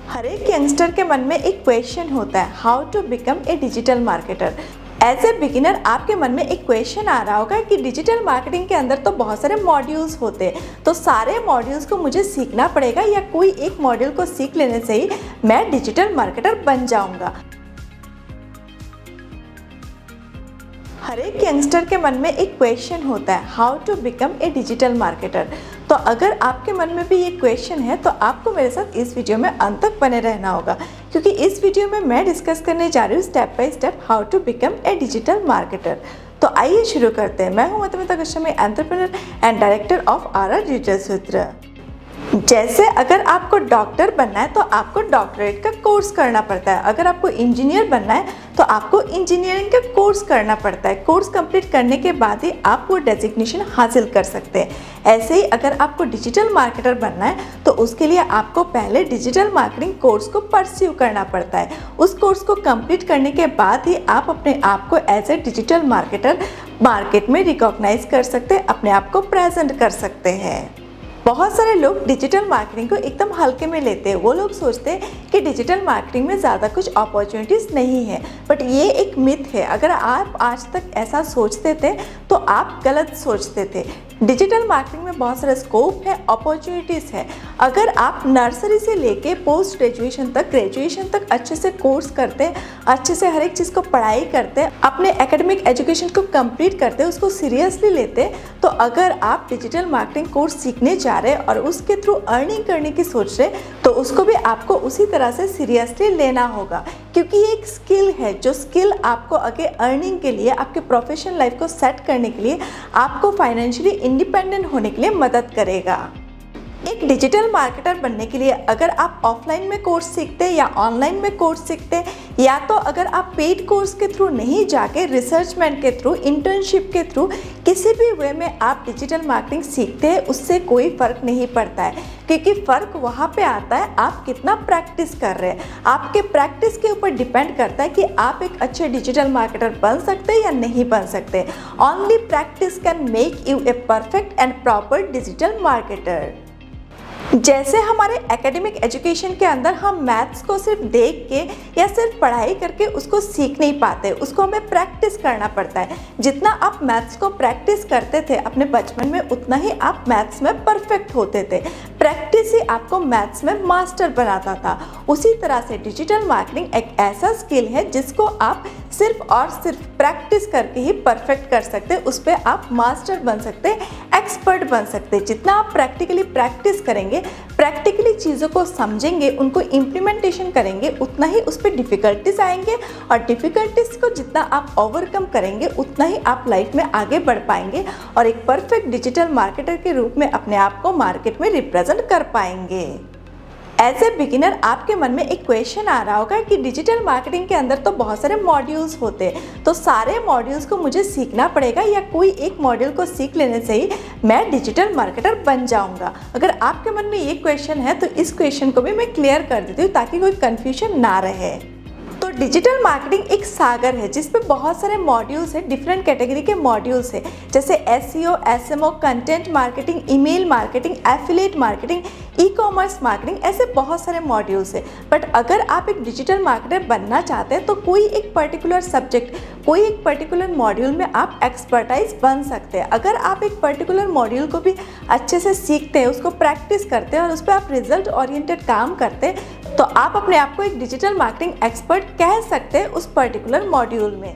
हर एक यंगस्टर के मन में एक क्वेश्चन होता है, how to become a digital marketer. As a beginner आपके मन में एक क्वेश्चन आ रहा होगा कि डिजिटल मार्केटिंग के अंदर तो बहुत सारे मॉड्यूल्स होते हैं, तो सारे मॉड्यूल्स को मुझे सीखना पड़ेगा या कोई एक मॉड्यूल को सीख लेने से ही मैं डिजिटल मार्केटर बन जाऊंगा। हर एक यंगस्टर के मन में एक क्वेश्चन होता है, how to become a digital marketer. तो अगर आपके मन में भी ये क्वेश्चन है तो आपको मेरे साथ इस वीडियो में अंत तक बने रहना होगा, क्योंकि इस वीडियो में मैं डिस्कस करने जा रही हूँ step by step how to become a digital marketer. तो आइए शुरू करते हैं। मैं हूँ Madhumita Goswami, entrepreneur and director of R digital Sutra. जैसे अगर आपको डॉक्टर बनना है तो आपको डॉक्टरेट का कोर्स करना पड़ता है, अगर आपको इंजीनियर बनना है तो आपको इंजीनियरिंग का कोर्स करना पड़ता है। कोर्स कंप्लीट करने के बाद ही आप वो डेजिग्नेशन हासिल कर सकते हैं। ऐसे ही अगर आपको डिजिटल मार्केटर बनना है तो उसके लिए आपको पहले डिजिटल मार्केटिंग कोर्स को परस्यू करना पड़ता है। उस कोर्स को कंप्लीट करने के बाद ही आप अपने आप को as a digital marketer market में रिकॉग्नाइज कर सकते हैं, अपने आप को प्रेजेंट कर सकते हैं। बहुत सारे लोग डिजिटल मार्केटिंग को एकदम हल्के में लेते हैं। वो लोग सोचते हैं कि डिजिटल मार्केटिंग में ज़्यादा कुछ अपॉर्चुनिटीज़ नहीं है, बट ये एक मिथ है। अगर आप आज तक ऐसा सोचते थे तो आप गलत सोचते थे। डिजिटल मार्केटिंग में बहुत सारा स्कोप है, अपॉर्चुनिटीज़ है। अगर आप नर्सरी से लेके पोस्ट ग्रेजुएशन तक, ग्रेजुएशन तक अच्छे से कोर्स करते, अच्छे से हर एक चीज़ को पढ़ाई करते, अपने एकेडमिक एजुकेशन को कंप्लीट करते, उसको सीरियसली लेते, तो अगर आप डिजिटल मार्केटिंग कोर्स सीखने जा रहे और उसके थ्रू अर्निंग करने की सोच रहे तो उसको भी आपको उसी तरह से सीरियसली लेना होगा, क्योंकि ये एक स्किल है। जो स्किल आपको आगे अर्निंग के लिए, आपके प्रोफेशनल लाइफ को सेट करने के लिए, आपको फाइनेंशियली इंडिपेंडेंट होने के लिए मदद करेगा। एक डिजिटल मार्केटर बनने के लिए अगर आप ऑफलाइन में कोर्स सीखते हैं या ऑनलाइन में कोर्स सीखते हैं, या तो अगर आप पेड कोर्स के थ्रू नहीं जाके रिसर्चमेंट के थ्रू, इंटर्नशिप के थ्रू, किसी भी वे में आप डिजिटल मार्केटिंग सीखते हैं, उससे कोई फ़र्क नहीं पड़ता है। क्योंकि फ़र्क वहाँ पे आता है आप कितना प्रैक्टिस कर रहे हैं। आपके प्रैक्टिस के ऊपर डिपेंड करता है कि आप एक अच्छे डिजिटल मार्केटर बन सकते हैं या नहीं बन सकते। Only practice can make U a perfect and proper digital marketer. जैसे हमारे एकेडमिक एजुकेशन के अंदर हम मैथ्स को सिर्फ देख के या सिर्फ पढ़ाई करके उसको सीख नहीं पाते, उसको हमें प्रैक्टिस करना पड़ता है। जितना आप मैथ्स को प्रैक्टिस करते थे अपने बचपन में, उतना ही आप मैथ्स में परफेक्ट होते थे। प्रैक्टिस ही आपको मैथ्स में मास्टर बनाता था। उसी तरह से डिजिटल मार्केटिंग एक ऐसा स्किल है जिसको आप सिर्फ और सिर्फ प्रैक्टिस करके ही परफेक्ट कर सकते, उस पर आप मास्टर बन सकते, एक्सपर्ट बन सकते। जितना आप प्रैक्टिकली प्रैक्टिस करेंगे, प्रैक्टिकली चीज़ों को समझेंगे, उनको इम्प्लीमेंटेशन करेंगे, उतना ही उस पर डिफ़िकल्टीज आएंगे, और डिफ़िकल्टीज को जितना आप ओवरकम करेंगे उतना ही आप लाइफ में आगे बढ़ पाएंगे और एक परफेक्ट डिजिटल मार्केटर के रूप में अपने आप को मार्केट में रिप्रेजेंट कर पाएंगे। एज ए बिगिनर आपके मन में एक क्वेश्चन आ रहा होगा कि डिजिटल मार्केटिंग के अंदर तो बहुत सारे मॉड्यूल्स होते हैं, तो सारे मॉड्यूल्स को मुझे सीखना पड़ेगा या कोई एक मॉड्यूल को सीख लेने से ही मैं डिजिटल मार्केटर बन जाऊंगा। अगर आपके मन में ये क्वेश्चन है तो इस क्वेश्चन को भी मैं क्लियर कर देती हूँ ताकि कोई कन्फ्यूजन ना रहे। तो डिजिटल मार्केटिंग एक सागर है जिस पे बहुत सारे मॉड्यूल्स हैं, डिफरेंट कैटेगरी के मॉड्यूल्स हैं, जैसे SEO, SMO, content marketing, email marketing, affiliate marketing, e commerce marketing, ऐसे बहुत सारे मॉड्यूल्स हैं। बट अगर आप एक डिजिटल मार्केटर बनना चाहते हैं तो कोई एक पर्टिकुलर सब्जेक्ट, कोई एक पर्टिकुलर मॉड्यूल में आप एक्सपर्टाइज बन सकते हैं। अगर आप एक पर्टिकुलर मॉड्यूल को भी अच्छे से सीखते हैं, उसको प्रैक्टिस करते हैं और उस पर आप रिजल्ट ओरिएंटेड काम करते हैं, तो आप अपने आप को एक डिजिटल मार्केटिंग एक्सपर्ट कह सकते हैं उस पर्टिकुलर मॉड्यूल में।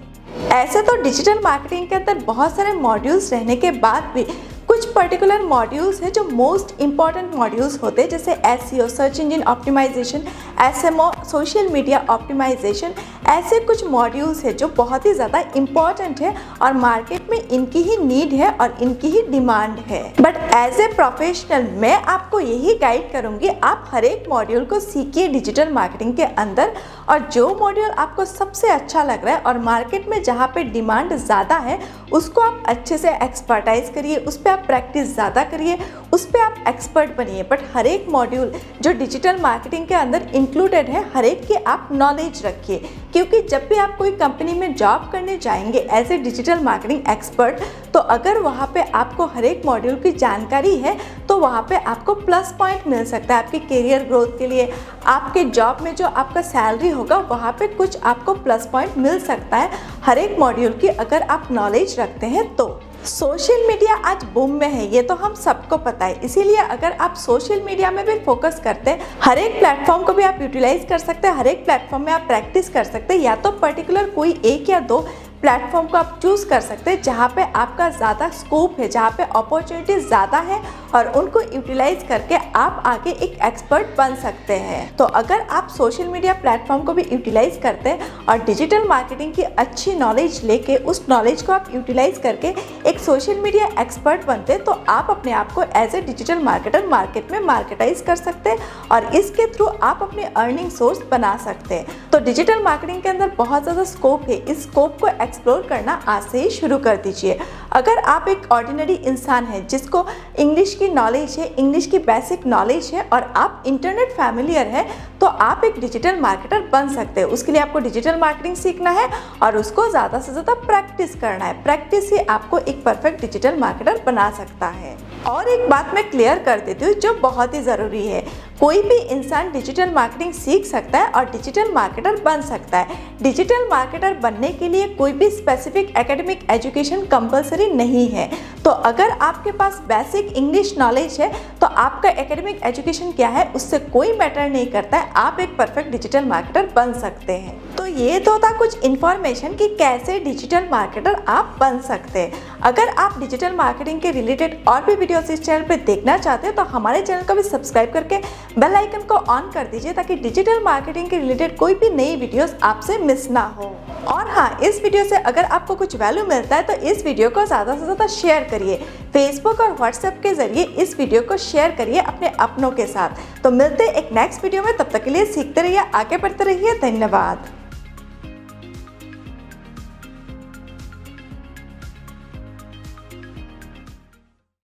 ऐसे तो डिजिटल मार्केटिंग के अंदर बहुत सारे मॉड्यूल्स रहने के बाद भी कुछ पर्टिकुलर मॉड्यूल्स हैं जो मोस्ट इंपॉर्टेंट मॉड्यूल्स होते हैं, जैसे SEO, search engine optimisation, SMO, social media optimisation. ऐसे कुछ मॉड्यूल्स हैं जो बहुत ही ज़्यादा इम्पॉर्टेंट है और मार्केट में इनकी ही नीड है और इनकी ही डिमांड है। बट एज ए प्रोफेशनल मैं आपको यही गाइड करूँगी, आप हर एक मॉड्यूल को सीखिए डिजिटल मार्केटिंग के अंदर, और जो मॉड्यूल आपको सबसे अच्छा लग रहा है और मार्केट में जहाँ पे डिमांड ज़्यादा है उसको आप अच्छे से एक्सपर्टाइज करिए, उस पर आप प्रैक्टिस ज़्यादा करिए, उस पर आप एक्सपर्ट बनिए। बट हर एक मॉड्यूल जो डिजिटल मार्केटिंग के अंदर इंक्लूडेड है, हर एक की आप नॉलेज रखिए, क्योंकि जब भी आप कोई कंपनी में जॉब करने जाएंगे as a digital marketing expert, तो अगर वहाँ पे आपको हर एक मॉड्यूल की जानकारी है तो वहाँ पे आपको प्लस पॉइंट मिल सकता है आपके करियर ग्रोथ के लिए। आपके जॉब में जो आपका सैलरी होगा वहाँ पे कुछ आपको प्लस पॉइंट मिल सकता है हर एक मॉड्यूल की, अगर आप नॉलेज रखते हैं तो। सोशल मीडिया आज बूम में है, ये तो हम सबको पता है, इसीलिए अगर आप सोशल मीडिया में भी फोकस करते हैं, हर एक प्लेटफॉर्म को भी आप यूटिलाइज कर सकते हैं, हर एक प्लेटफॉर्म में आप प्रैक्टिस कर सकते हैं, या तो पर्टिकुलर कोई एक या दो प्लेटफॉर्म को आप चूज़ कर सकते हैं जहाँ पे आपका ज़्यादा स्कोप है, जहाँ पे अपॉर्चुनिटी ज़्यादा है और उनको यूटिलाइज करके आप आगे एक एक्सपर्ट बन सकते हैं। तो अगर आप सोशल मीडिया प्लेटफॉर्म को भी यूटिलाइज करते हैं और डिजिटल मार्केटिंग की अच्छी नॉलेज लेके उस नॉलेज को आप यूटिलाइज करके एक सोशल मीडिया एक्सपर्ट बनते हैं, तो आप अपने आप को as a digital marketer market में मार्केटाइज कर सकते हैं और इसके थ्रू आप अपने अर्निंग सोर्स बना सकते हैं। तो डिजिटल मार्केटिंग के अंदर बहुत ज़्यादा स्कोप है, इस स्कोप को एक्सप्लोर करना आज से ही शुरू कर दीजिए। अगर आप एक ऑर्डिनरी इंसान हैं जिसको इंग्लिश की नॉलेज है, इंग्लिश की बेसिक नॉलेज है और आप इंटरनेट फैमिलियर हैं, तो आप एक डिजिटल मार्केटर बन सकते हैं। उसके लिए आपको डिजिटल मार्केटिंग सीखना है और उसको ज़्यादा से ज़्यादा प्रैक्टिस करना है। प्रैक्टिस ही आपको एक परफेक्ट डिजिटल मार्केटर बना सकता है। और एक बात मैं क्लियर कर देती हूँ जो बहुत ही ज़रूरी है, कोई भी इंसान डिजिटल मार्केटिंग सीख सकता है और डिजिटल मार्केटर बन सकता है। डिजिटल मार्केटर बनने के लिए कोई भी स्पेसिफिक एकेडमिक एजुकेशन कंपलसरी नहीं है। तो अगर आपके पास बेसिक इंग्लिश नॉलेज है तो आपका एकेडमिक एजुकेशन क्या है उससे कोई मैटर नहीं करता है, आप एक परफेक्ट डिजिटल मार्केटर बन सकते हैं। तो ये तो था कुछ इन्फॉर्मेशन कि कैसे डिजिटल मार्केटर आप बन सकते हैं। अगर आप डिजिटल मार्केटिंग के रिलेटेड और भी वीडियोस इस चैनल पे देखना चाहते हैं तो हमारे चैनल को भी सब्सक्राइब करके बेल आइकन को ऑन कर दीजिए ताकि डिजिटल मार्केटिंग के रिलेटेड कोई भी नई वीडियोस आपसे मिस ना हो। और हाँ, इस वीडियो से अगर आपको कुछ वैल्यू मिलता है तो इस वीडियो को ज़्यादा से ज़्यादा शेयर करिए। फेसबुक और व्हाट्सएप के जरिए इस वीडियो को शेयर करिए अपने अपनों के साथ। तो मिलते हैं एक नेक्स्ट वीडियो में, तब तक के लिए सीखते रहिए, आगे बढ़ते रहिए। धन्यवाद।